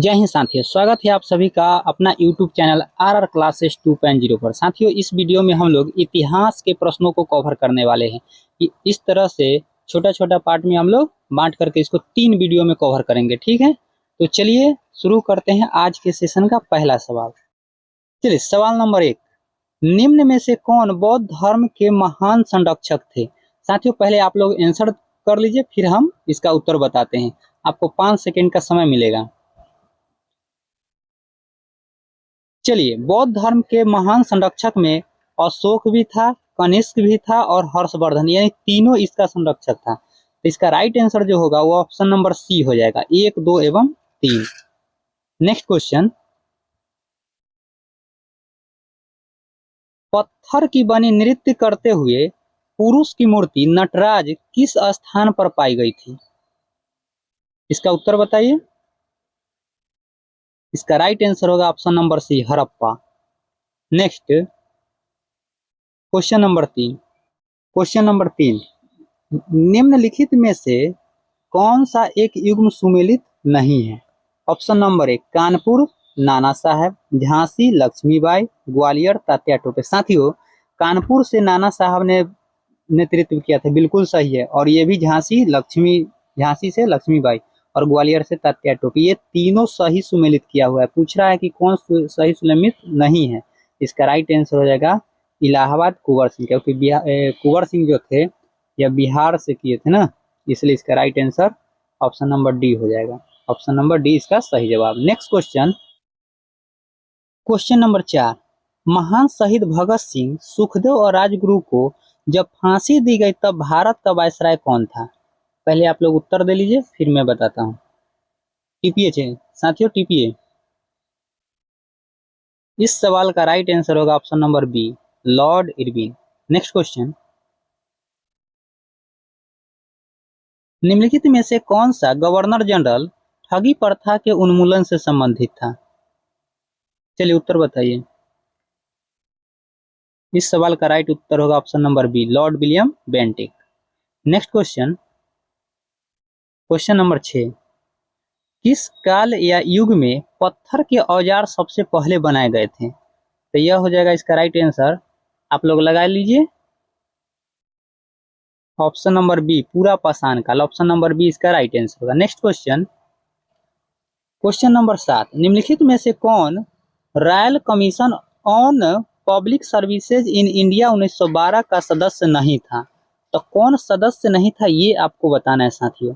जय हिंद साथियों, स्वागत है आप सभी का अपना YouTube चैनल RR क्लासेस 2.0 पर। साथियों, इस वीडियो में हम लोग इतिहास के प्रश्नों को कवर करने वाले हैं कि इस तरह से छोटा छोटा पार्ट में हम लोग बांट करके इसको 3 वीडियो में कवर करेंगे। ठीक है, तो चलिए शुरू करते हैं आज के सेशन का पहला सवाल। चलिए, सवाल नंबर 1, निम्न में से कौन बौद्ध धर्म के महान संरक्षक थे? साथियों, पहले आप लोग आंसर कर लीजिए, फिर हम इसका उत्तर बताते हैं। आपको 5 सेकेंड का समय मिलेगा। चलिए, बौद्ध धर्म के महान संरक्षक में अशोक भी था, कनिष्क भी था और हर्षवर्धन, यानी तीनों इसका संरक्षक था। तो इसका राइट आंसर जो होगा वो ऑप्शन नंबर सी हो जाएगा, 1, 2 एवं 3। नेक्स्ट क्वेश्चन, पत्थर की बनी नृत्य करते हुए पुरुष की मूर्ति नटराज किस स्थान पर पाई गई थी? इसका उत्तर बताइए। इसका राइट आंसर होगा option number C, Harappa. Next question number 3। Question number 3, निम्नलिखित में से कौन सा एक युग्म सुमेलित नहीं है? ऑप्शन नंबर 1, कानपुर नाना साहब, झांसी लक्ष्मीबाई, ग्वालियर तात्या टोपे। साथियों, कानपुर से नाना साहब ने नेतृत्व किया था, बिल्कुल सही है। और ये भी झांसी से लक्ष्मीबाई और ग्वालियर से तात्या टोपे, ये तीनों सही सुमेलित किया हुआ है। पूछ रहा है कि कौन सही सुमेलित नहीं है। इसका राइट आंसर हो जाएगा इलाहाबाद कुंवर सिंह, क्योंकि कुंवर सिंह जो थे या बिहार से किए थे ना, इसलिए इसका right answer option number D हो जाएगा। ऑप्शन नंबर डी इसका सही जवाब। नेक्स्ट क्वेश्चन, क्वेश्चन नंबर 4, महान शहीद भगत सिंह, सुखदेव और राजगुरु को जब फांसी दी गई तब भारत का वायसराय कौन था? पहले आप लोग उत्तर दे लीजिए, फिर मैं बताता हूँ। टीपीए साथियों, टीपीए। इस सवाल का राइट आंसर होगा option number B, Lord Irwin. Next question, निम्नलिखित में से कौन सा गवर्नर जनरल ठगी प्रथा के उन्मूलन से संबंधित था? चलिए उत्तर बताइए। इस सवाल का राइट उत्तर होगा option number B, Lord William Bentinck. Next question, question number 6, किस काल या युग में पत्थर के औजार सबसे पहले बनाए गए थे? तो यह हो जाएगा इसका राइट आंसर, आप लोग लगा लीजिए, ऑप्शन नंबर बी, पूरा पाषाण काल। ऑप्शन नंबर बी इसका राइट आंसर होगा। नेक्स्ट क्वेश्चन, क्वेश्चन नंबर 7, निम्नलिखित में से कौन royal commission on public services in India 1912 का सदस्य नहीं था? तो कौन सदस्य नहीं था ये आपको बताना है साथियों।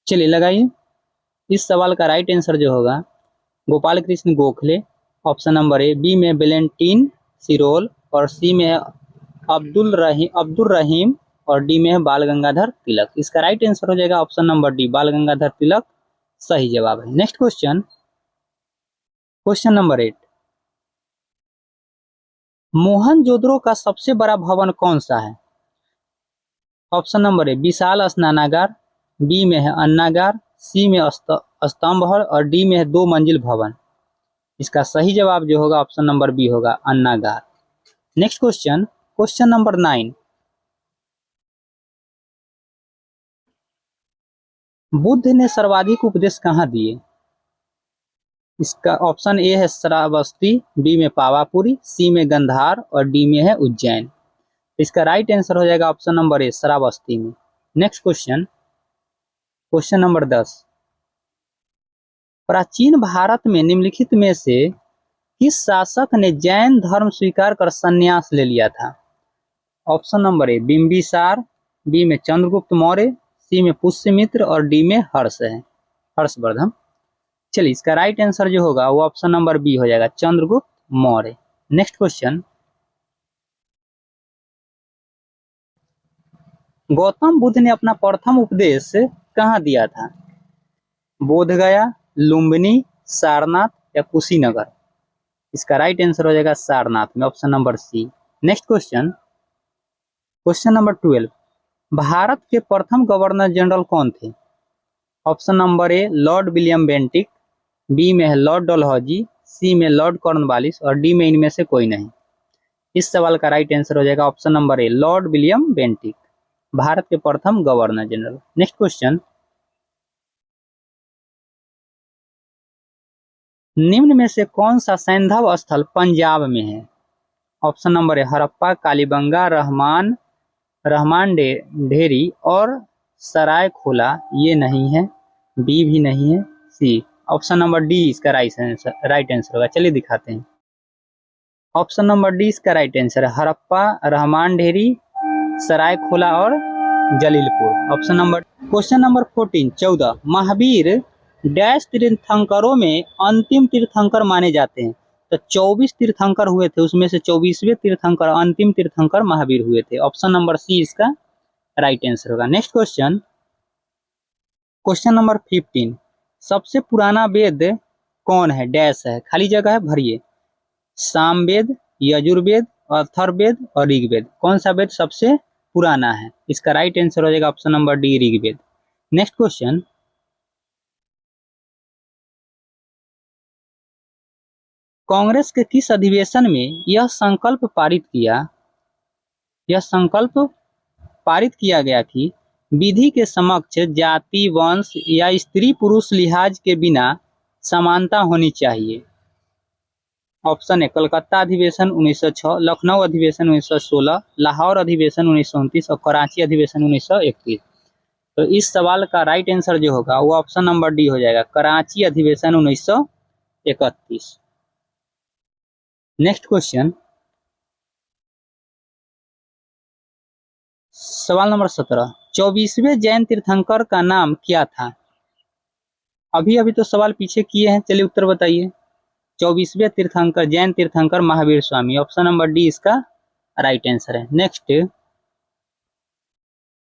चलिए लगाइए। इस सवाल का राइट आंसर जो होगा Gopal Krishna Gokhale, option number A, B में वेलेंटीन सिरोल और सी में है अब्दुल रहीम और डी में है बाल गंगाधर तिलक। इसका राइट आंसर हो जाएगा ऑप्शन नंबर डी, बाल गंगाधर तिलक सही जवाब है। Next question, question number 8, Mohenjodaro का सबसे बड़ा भवन कौन सा है? ऑप्शन नंबर ए, विशाल स्नानागार, बी में है अन्नागार, सी में स्तंभ हॉल और डी में है 2 मंजिल भवन। इसका सही जवाब जो होगा ऑप्शन नंबर बी होगा, अन्नागार। Next question, question number 9, Buddha ने सर्वाधिक उपदेश कहाँ दिए? इसका ऑप्शन ए है श्रावस्ती, बी में पावापुरी, सी में गंधार और डी में है उज्जैन। इसका राइट आंसर हो जाएगा ऑप्शन नंबर ए, श्रावस्ती में। नेक्स्ट क्वेश्चन, क्वेश्चन नंबर 10, प्राचीन भारत में निम्नलिखित में से किस शासक ने जैन धर्म स्वीकार कर संन्यास ले लिया था? Option number A, Bimbisara, B में चंद्रगुप्त मौर्य, सी में पुष्यमित्र और डी में हर्षवर्धन। चलिए, इसका राइट आंसर जो होगा वो ऑप्शन नंबर बी हो जाएगा, चंद्रगुप्त मौर्य। नेक्स्ट क्वेश्चन, गौतम बुद्ध ने अपना प्रथम उपदेश कहाँ दिया था? बोधगया, लुम्बिनी, सारनाथ या कुशीनगर। इसका राइट आंसर हो जाएगा सारनाथ में, option number C. Next question, question number 12, Bharat के प्रथम गवर्नर जनरल कौन थे? Option number A, Lord William Bentinck, B में है लॉर्ड डलहौजी, सी में लॉर्ड कॉर्नवालिस और डी में इनमें से कोई नहीं। इस सवाल का राइट आंसर हो जाएगा option number A, Lord William Bentinck, Bharat के प्रथम गवर्नर जनरल। नेक्स्ट क्वेश्चन, निम्न में से कौन सा सैंधव स्थल पंजाब में है? Option number A Harappa, Kalibanga, Rehman Dheri और सराय खोला, ये नहीं है, बी भी नहीं है, सी। ऑप्शन नंबर डी इसका राइट आंसर होगा। चलिए दिखाते हैं। ऑप्शन नंबर डी इसका राइट आंसर है, हड़प्पा, रहमान ढेरी, सराय खोला और Jalilpur. Option number. Question number 14 Mahavir dash तीर्थंकरों में अंतिम तीर्थंकर माने जाते हैं। तो 24 तीर्थंकर हुए थे, उसमें से 24वें तीर्थंकर अंतिम तीर्थंकर महावीर हुए थे। ऑप्शन नंबर सी इसका राइट आंसर होगा। नेक्स्ट क्वेश्चन, क्वेश्चन नंबर 15 सबसे पुराना वेद कौन है? डैश है, खाली जगह है, भरिए। सामवेद, यजुर्वेद, अथर्ववेद और ऋग्वेद। कौन सा वेद सबसे पुराना है? इसका राइट आंसर हो जाएगा option number D, Rigveda. Next question, Congress के किस अधिवेशन में यह संकल्प पारित किया गया कि विधि के समक्ष जाति, वंश या स्त्री पुरुष लिहाज के बिना समानता होनी चाहिए? ऑप्शन है कलकत्ता अधिवेशन 1906, लखनऊ अधिवेशन 1916, लाहौर अधिवेशन 1929 और कराची अधिवेशन 1931। तो इस सवाल का राइट आंसर जो होगा वो ऑप्शन नंबर डी हो जाएगा, कराची अधिवेशन 1931। नेक्स्ट क्वेश्चन, सवाल नंबर 17 24वें जैन तीर्थंकर का नाम क्या था? अभी तो सवाल पीछे किए हैं, चलिए उत्तर बताइए। 24वें तीर्थंकर जैन तीर्थंकर Mahavir Swami. Option number D इसका राइट आंसर है। नेक्स्ट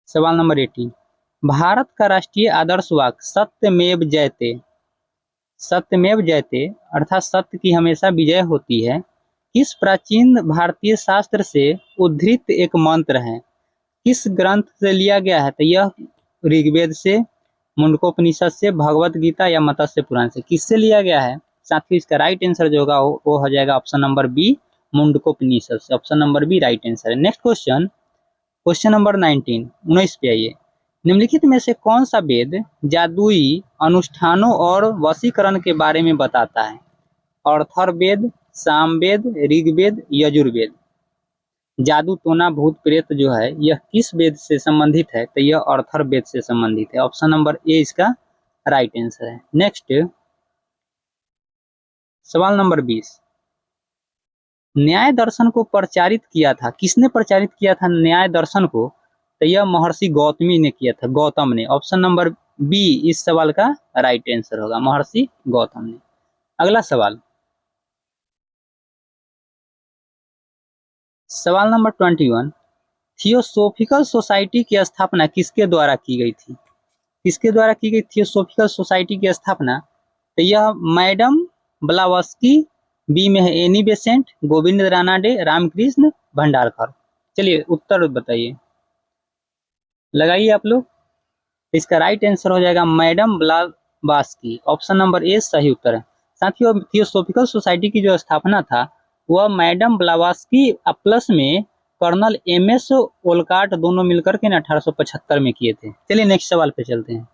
सवाल नंबर 18 भारत का राष्ट्रीय आदर्श वाक्य सत्यमेव जयते, सत्यमेव जयते अर्थात सत्य की हमेशा विजय होती है, किस प्राचीन भारतीय शास्त्र से उद्धृत एक मंत्र है? किस ग्रंथ से लिया गया है? तो यह ऋग्वेद से, मुंडकोपनिषद से, भगवत गीता या मत्स्य पुराण से। किससे लिया गया है? साथियों इसका राइट आंसर जो होगा वो हो जाएगा ऑप्शन नंबर बी, मुंडकोपनिषद से। Option number B right answer है। नेक्स्ट क्वेश्चन, क्वेश्चन नंबर 19 पे आइए। निम्नलिखित में से कौन सा वेद जादुई अनुष्ठानों और वशीकरण के बारे में बताता है? अथर्ववेद, सामवेद, ऋग्वेद, यजुर्वेद। जादू टोना भूत प्रेत जो है यह किस वेद से संबंधित है? तो यह अथर्ववेद से संबंधित है। ऑप्शन नंबर ए इसका राइट आंसर है। नेक्स्ट सवाल नंबर 20 न्याय दर्शन को प्रचारित किया था, किसने प्रचारित किया था न्याय दर्शन को? तो यह महर्षि गौतमी ने किया था, गौतम ने। ऑप्शन नंबर बी इस सवाल का राइट आंसर होगा, महर्षि गौतम ने। अगला सवाल, सवाल नंबर 21 थियोसोफिकल सोसाइटी की स्थापना किसके द्वारा की गई थी? किसके द्वारा की गई थियोसोफिकल सोसाइटी की स्थापना? तो यह मैडम ब्लावस्की, बी में है एनी बेसेंट, गोविंद रानाडे, रामकृष्ण भंडारकर। चलिए उत्तर बताइए, लगाइए आप लोग। इसका राइट आंसर हो जाएगा मैडम ब्लावस्की। ऑप्शन नंबर ए सही उत्तर है। साथियों थियोसोफिकल सोसाइटी की जो स्थापना था वह मैडम ब्लावस्की प्लस में कर्नल एमएस ओलकाट दोनों मिलकर के 1875 में किए थे। चलिए नेक्स्ट सवाल पे चलते हैं।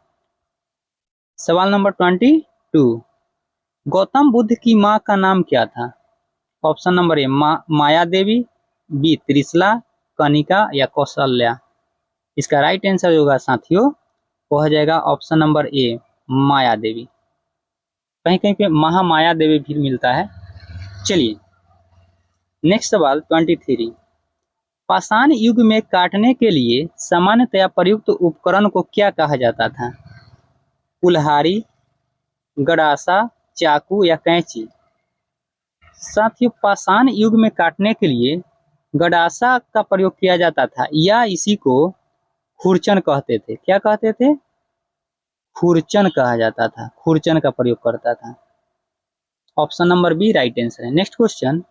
सवाल नंबर 22 गौतम बुद्ध की माँ का नाम क्या था? Option number A Maya Devi, B Trishala, Kanika या कौशल्या। इसका राइट आंसर होगा साथियों वो हो जाएगा ऑप्शन नंबर ए माया देवी। कहीं कहीं पे महामाया देवी भी मिलता है। चलिए नेक्स्ट सवाल 23 पाषाण युग में काटने के लिए सामान्यतया प्रयुक्त उपकरण को क्या कहा जाता था? कुल्हाड़ी, गड़ासा, चाकू या कैंची। साथियों पाषाण युग में काटने के लिए गड़ासा का प्रयोग किया जाता था या इसी को खुरचन कहते थे। क्या कहते थे? खुरचन कहा जाता था, खुरचन का प्रयोग करता था। Option number B right answer है। नेक्स्ट क्वेश्चन,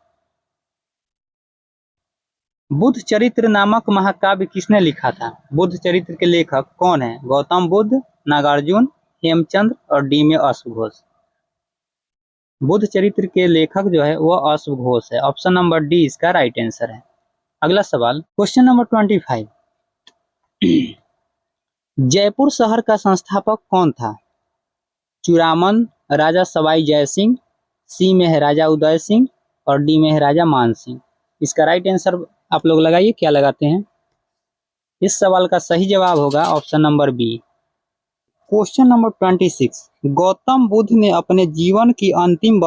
बुद्ध चरित्र नामक महाकाव्य किसने लिखा था? बुद्ध चरित्र के लेखक कौन है? गौतम बुद्ध, नागार्जुन, हेमचंद्र और डी में अश्वघोष। बुद्ध चरित्र के लेखक जो है वह अश्वघोष है। ऑप्शन नंबर डी इसका राइट आंसर है। अगला सवाल क्वेश्चन नंबर 25 जयपुर शहर का संस्थापक कौन था? चूड़ामन, राजा सवाई जय सिंह, सी में है राजा उदय सिंह और डी में है राजा मान सिंह। इसका राइट आंसर आप लोग लगाइए, क्या लगाते हैं। इस सवाल का सही जवाब होगा option number B. Question number 26, Gautam Buddha ने अपने जीवन की अंतिम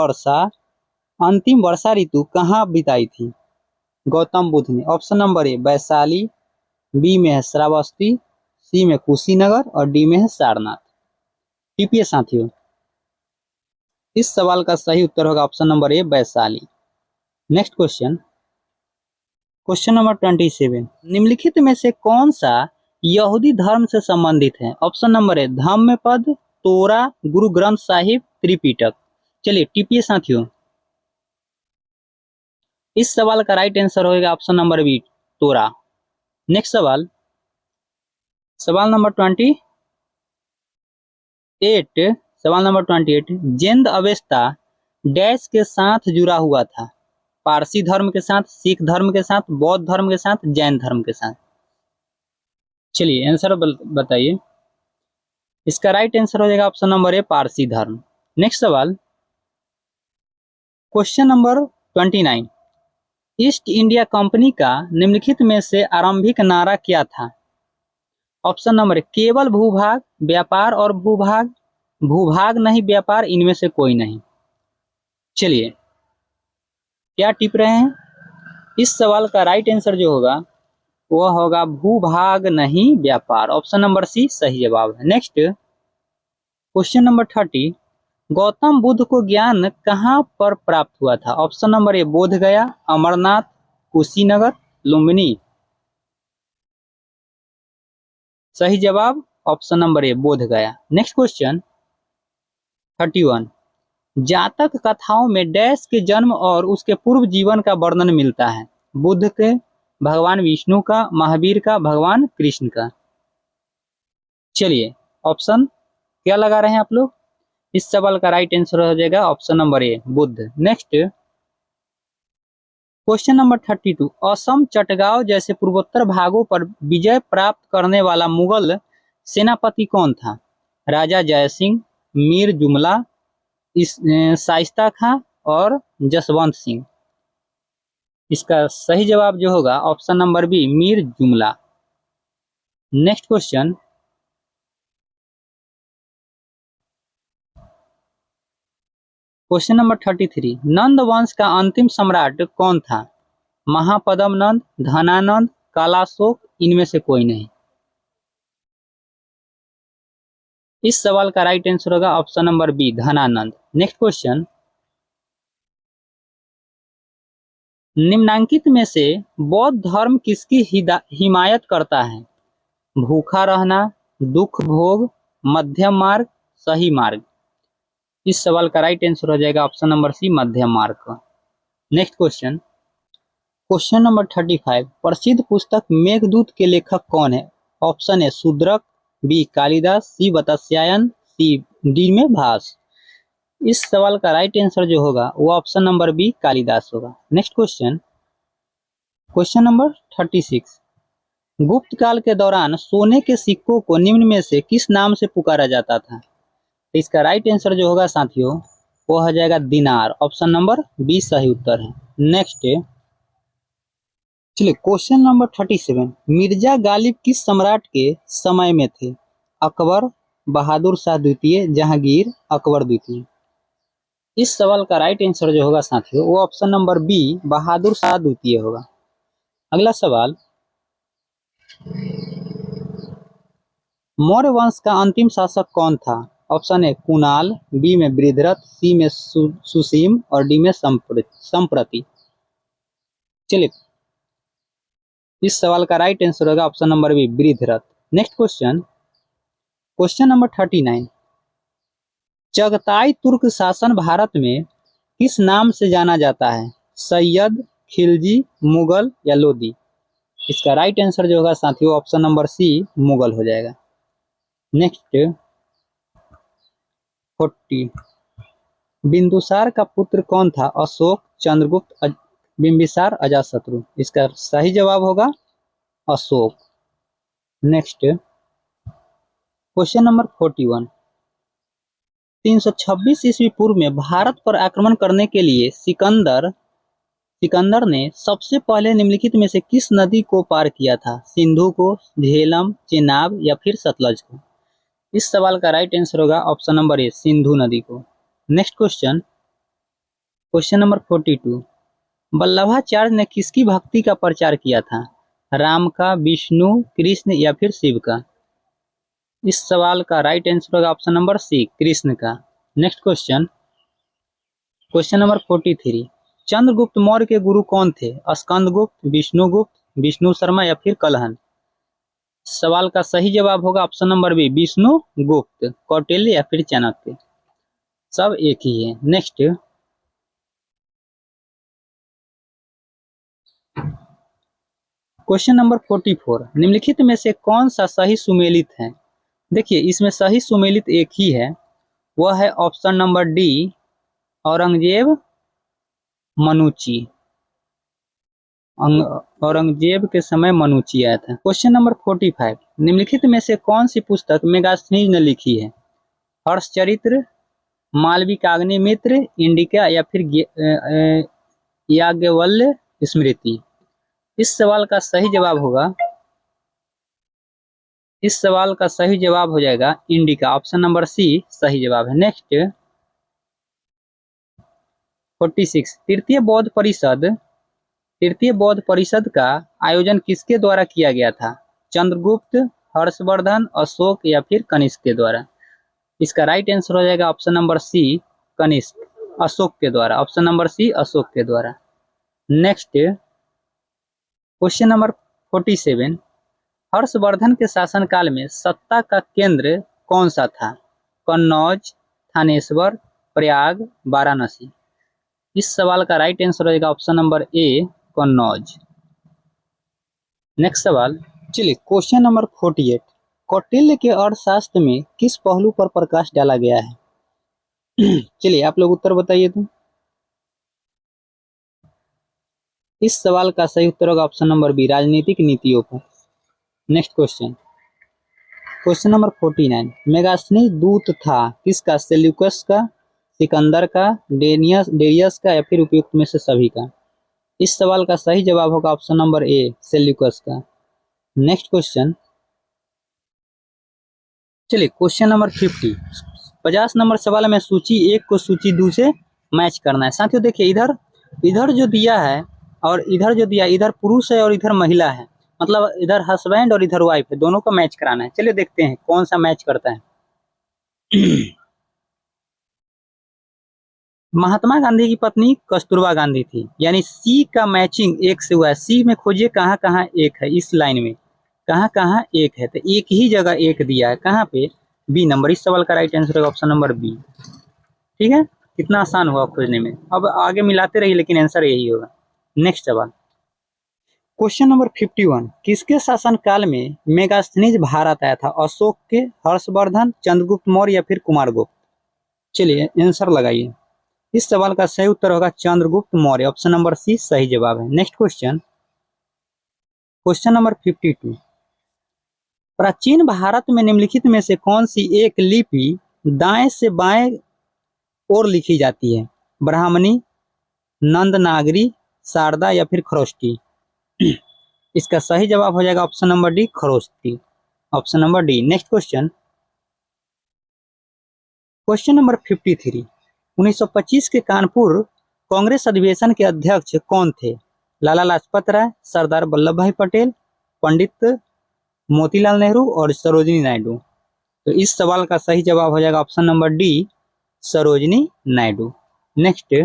वर्षा ऋतु कहाँ बिताई थी। गौतम बुद्ध ने, option number A Vaishali, B में है श्रावस्ती, सी में कुशीनगर और डी में है सारनाथ। टीपीए साथियों, इस सवाल का सही उत्तर होगा option number A Vaishali. Next question, question number 27, निम्नलिखित में से कौन सा यहूदी धर्म से संबंधित है। ऑप्शन नंबर ए धम्मपद, तोरा, गुरु ग्रंथ साहिब, त्रिपिटक। चलिए टीपीए साथियों, इस सवाल का राइट आंसर होगा ऑप्शन नंबर बी तोरा। नेक्स्ट सवाल, सवाल नंबर 28, सवाल नंबर 28, जिंद अवेस्ता डैश के साथ जुड़ा हुआ था। पारसी धर्म के साथ, सिख धर्म के साथ, बौद्ध धर्म के साथ, जैन धर्म के साथ। चलिए आंसर बताइए। इसका राइट आंसर हो जाएगा ऑप्शन नंबर ए पारसी धर्म। नेक्स्ट सवाल, question number 29, east India company का निम्नलिखित में से आरंभिक नारा क्या था। ऑप्शन नंबर ए केवल भूभाग, व्यापार और भूभाग, भूभाग नहीं व्यापार, इनमें से कोई नहीं। चलिए क्या टिप रहे हैं। इस सवाल का राइट आंसर जो होगा वह होगा भूभाग नहीं व्यापार। ऑप्शन नंबर सी सही जवाब है। Next question number 30, Gautam Buddha को ज्ञान कहां पर प्राप्त हुआ था। ऑप्शन नंबर ए बोध गया, अमरनाथ, कुशीनगर, लुम्बिनी। सही जवाब ऑप्शन नंबर ए बोध गया। नेक्स्ट क्वेश्चन 31, जातक कथाओं में डैश के जन्म और उसके पूर्व जीवन का वर्णन मिलता है। बुद्ध के, भगवान विष्णु का, महावीर का, भगवान कृष्ण का। चलिए ऑप्शन क्या लगा रहे हैं आप लोग। इस सवाल का राइट आंसर हो जाएगा ऑप्शन नंबर ए Buddha. Next question number 32, Assam, Chittagong जैसे पूर्वोत्तर भागों पर विजय प्राप्त करने वाला मुगल सेनापति कौन था। राजा जय सिंह, मीर जुमला, शाइस्ता खां और जसवंत सिंह। इसका सही जवाब जो होगा ऑप्शन नंबर बी मीर जुमला। नेक्स्ट क्वेश्चन, क्वेश्चन नंबर 33, नंद वंश का अंतिम सम्राट कौन था। महापद्म नंद, धनानंद, कालाशोक, इनमें से कोई नहीं। इस सवाल का राइट आंसर होगा option number B Dhanananda. Next question, निम्नांकित में से बौद्ध धर्म किसकी हिमायत करता है। भूखा रहना, दुख भोग, मध्यम मार्ग, सही मार्ग। इस सवाल का राइट आंसर हो जाएगा ऑप्शन नंबर सी मध्यम मार्ग का। नेक्स्ट क्वेश्चन, क्वेश्चन नंबर 35, प्रसिद्ध पुस्तक मेघदूत के लेखक कौन है। Option A Shudraka, B Kalidasa, C Vatsyayana, C D में भास। इस सवाल का राइट आंसर जो होगा वो ऑप्शन नंबर बी कालिदास होगा। नेक्स्ट क्वेश्चन, क्वेश्चन नंबर 36, गुप्त काल के दौरान सोने के सिक्कों को निम्न में से किस नाम से पुकारा जाता था। इसका राइट आंसर जो होगा साथियों वो हो जाएगा दिनार। ऑप्शन नंबर बी सही उत्तर है। नेक्स्ट चलिए क्वेश्चन नंबर 37, मिर्जा गालिब किस सम्राट के समय में थे। अकबर, बहादुर शाह द्वितीय, जहांगीर, अकबर द्वितीय। इस सवाल का राइट आंसर जो होगा साथियों वो option number B Bahadur Shah द्वितीय होगा। अगला सवाल, मौर्य वंश का अंतिम शासक कौन था। ऑप्शन ए कुणाल, बी में बृहद्रथ, सी में सुसीम और डी में संप्रति। चलिए इस सवाल का राइट आंसर होगा option number B Brihadratha. Next question, question number 39, Chagatai Turk शासन भारत में किस नाम से जाना जाता है। सैयद, खिलजी, मुगल या लोदी। इसका राइट आंसर जो होगा साथियों ऑप्शन नंबर सी मुगल हो जाएगा। नेक्स्ट 40, बिंदुसार का पुत्र कौन था। अशोक, चंद्रगुप्त, बिंबिसार, अजातशत्रु। इसका सही जवाब होगा अशोक। नेक्स्ट क्वेश्चन नंबर 41, 326 ईस्वी पूर्व में भारत पर आक्रमण करने के लिए सिकंदर ने सबसे पहले निम्नलिखित में से किस नदी को पार किया था? सिंधु को, झेलम, चेनाब या फिर सतलज को? इस सवाल का राइट आंसर होगा ऑप्शन नंबर ए, सिंधु नदी को। Next question, question number 42। Vallabhacharya ने किसकी भक्ति का प्रचार किया था? राम का, विष्णु, कृष्ण या फिर शिव का? इस सवाल का राइट आंसर होगा ऑप्शन नंबर सी, कृष्ण का। Next question, question number 43। Chandragupta Maurya के गुरु कौन थे? स्कंदगुप्त, विष्णुगुप्त, विष्णु शर्मा या फिर कलहन? सवाल का सही जवाब होगा option number B, Vishnugupta. Kautilya या फिर चाणक्य, सब एक ही है। Next, question number 44। निम्नलिखित में से कौन सा सही सुमेलित है? देखिए, इसमें सही सुमेलित एक ही है, वह है option number D, Aurangzeb मनुची। Aurangzeb के समय मनुची आया था। Question number 45। निम्नलिखित में से कौन सी पुस्तक मेगास्थनीज ने लिखी है? हर्षचरित्र, मालविकाग्निमित्र, इंडिका या फिर याज्ञवल्क्य स्मृति? इस सवाल का सही जवाब हो जाएगा इंडिका, ऑप्शन नंबर सी सही जवाब है। नेक्स्ट, 46। तृतीय बौद्ध परिषद का आयोजन किसके द्वारा किया गया था? चंद्रगुप्त, हर्षवर्धन, अशोक या फिर कनिष्क के द्वारा? इसका राइट आंसर हो जाएगा option number C, Kanishka, Ashoka के द्वारा। ऑप्शन नंबर सी, अशोक के द्वारा। Next, question number 47। हर्षवर्धन के शासनकाल में सत्ता का केंद्र कौन सा था? कन्नौज, थानेश्वर, प्रयाग, वाराणसी? इस सवाल का राइट आंसर होगा ऑप्शन नंबर ए, कन्नौज। नेक्स्ट सवाल, चलिए क्वेश्चन नंबर 48। कौटिल्य के अर्थशास्त्र में किस पहलू पर प्रकाश डाला गया है? चलिए आप लोग उत्तर बताइए तो। इस सवाल का सही उत्तर होगा ऑप्शन नंबर बी, राजनीतिक नीतियों पर। Next question, question number 49। Megasthenes दूत था किसका? सेल्यूकस का, सिकंदर का, डेरियस का या फिर उपयुक्त में से सभी का? इस सवाल का सही जवाब होगा ऑप्शन नंबर ए, सेल्यूकस का। नेक्स्ट क्वेश्चन, चलिए क्वेश्चन नंबर 50। 50 नंबर सवाल में सूची 1 को सूची 2 से मैच करना है। साथियों देखिए, इधर जो दिया है और इधर जो दिया, इधर पुरुष है और इधर महिला है, मतलब इधर हस्बैंड और इधर वाइफ है, दोनों का मैच कराना है। चलिए देखते हैं कौन सा मैच करता है। महात्मा गांधी की पत्नी कस्तूरबा गांधी थी, यानी सी का मैचिंग एक से हुआ है। सी में खोजिए कहाँ कहाँ एक है, इस लाइन में कहाँ कहाँ एक है, तो एक ही जगह एक दिया है, कहाँ पे? B number. इस सवाल का राइट आंसर है ऑप्शन नंबर बी। ठीक है, कितना आसान हुआ खोजने में। अब आगे मिलाते रहिए, लेकिन आंसर यही होगा। नेक्स्ट सवाल, क्वेश्चन नंबर 51। किसके शासन काल में मेगास्थनीज भारत आया था? अशोक के, हर्षवर्धन, चंद्रगुप्त मौर्य या फिर कुमारगुप्त? चलिए आंसर लगाइए। इस सवाल का सही उत्तर होगा Chandragupta Maurya, option number C सही जवाब है। Next question, question number 52। प्राचीन भारत में निम्नलिखित में से कौन सी एक लिपि दाएं से बाएं ओर लिखी जाती है? ब्राह्मणी, नंदनागरी, शारदा या फिर खरोष्टी? इसका सही जवाब हो जाएगा option number D, Kharosthi, option number D. Next question, question number 53। 1925 के कानपुर कांग्रेस अधिवेशन के अध्यक्ष कौन थे? लाला लाजपत राय, सरदार वल्लभ भाई पटेल, पंडित मोतीलाल नेहरू और सरोजिनी नायडू? तो इस सवाल का सही जवाब हो जाएगा option number D, Sarojini Naidu. Next,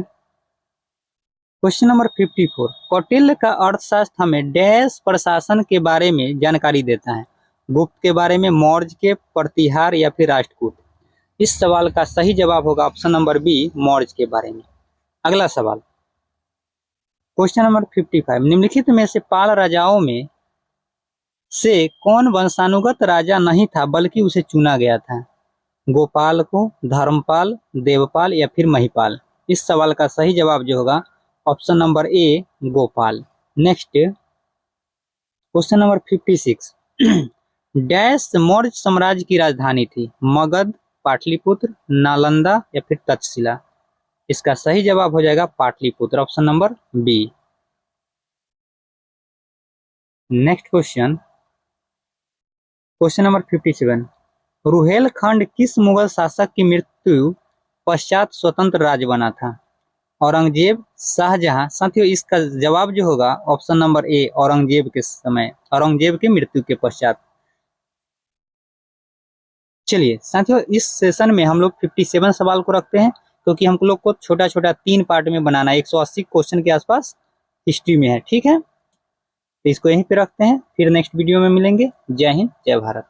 question number 54। Kautilya का अर्थशास्त्र हमें डैश प्रशासन के बारे में जानकारी देता है? गुप्त के बारे में, मौर्य के, प्रतिहार या फिर राष्ट्रकूट? इस सवाल का सही जवाब होगा ऑप्शन नंबर बी, मौर्य के बारे में। अगला सवाल, क्वेश्चन नंबर 55। निम्नलिखित में से पाल राजाओं में से कौन वंशानुगत राजा नहीं था बल्कि उसे चुना गया था? गोपाल को, धर्मपाल, देवपाल या फिर महिपाल? इस सवाल का सही जवाब जो होगा ऑप्शन नंबर ए, Gopal. Next, question number 56। Dash Maurya साम्राज्य की राजधानी थी? मगध, पाटलिपुत्र, नालंदा या फिर तक्षशिला। इसका सही जवाब हो जाएगा Pataliputra, option number B. Next question, question number 57, Rohilkhand किस मुगल शासक की मृत्यु पश्चात स्वतंत्र राज्य बना था? औरंगजेब, शाहजहां। साथियों इसका जवाब जो होगा ऑप्शन नंबर ए, औरंगजेब के समय, औरंगजेब की मृत्यु के पश्चात। चलिए साथियों, इस सेशन में हम लोग 57 सवाल को रखते हैं, क्योंकि हम लोग को छोटा छोटा 3 पार्ट में बनाना है, 180 क्वेश्चन के आसपास हिस्ट्री में है। ठीक है, तो इसको यहीं पे रखते हैं, फिर नेक्स्ट वीडियो में मिलेंगे। जय हिंद, जय भारत।